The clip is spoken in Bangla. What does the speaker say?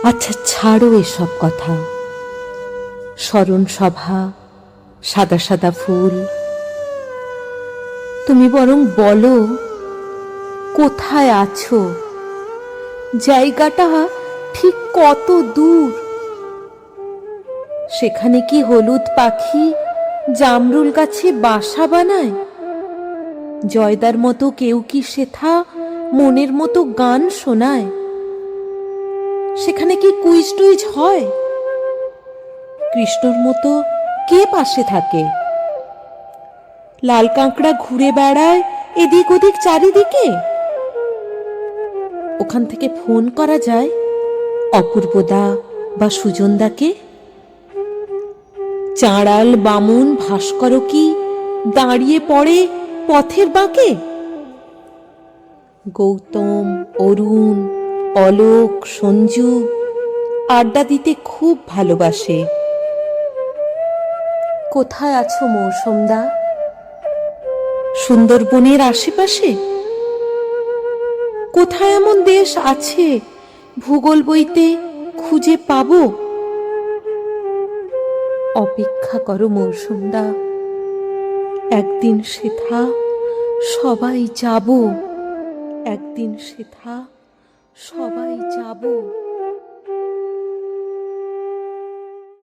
আচ্ছা, ছাড়ো এসব কথা। স্মরণ সভা, সাদা সাদা ফুল। তুমি বরং বলো, কোথায় আছো? জায়গাটা ঠিক কত দূর? সেখানে কি হলুদ পাখি জামরুল গাছে বাসা বানায়? জয়দার মতো কেউ কি সেথা মনের মতো গান শোনায়? সেখানে কি কুইজ টুইজ হয়? কৃষ্ণর মতো কে পাশে থাকে? লাল কাঁকড়া ঘুরে বেড়ায় এদিক ওদিক চারিদিকে? ওখান থেকে ফোন করা যায় অপূর্বদা বা সুজনদাকে? চাঁড়াল বামুন ভাস্কর কি দাঁড়িয়ে পড়ে পথের বাঁকে? গৌতম, অরুণ, অলোক, সঞ্জু আড্ডা দিতে খুব ভালোবাসে। কোথায় আছো মৌসুমদা? সুন্দরবনের আশেপাশে? কোথায় এমন দেশ আছে ভূগোল বইতে খুঁজে পাবো? অপেক্ষা করো মৌসুমদা, একদিন সেথা সবাই যাব। একদিন সেথা সবাই যাব।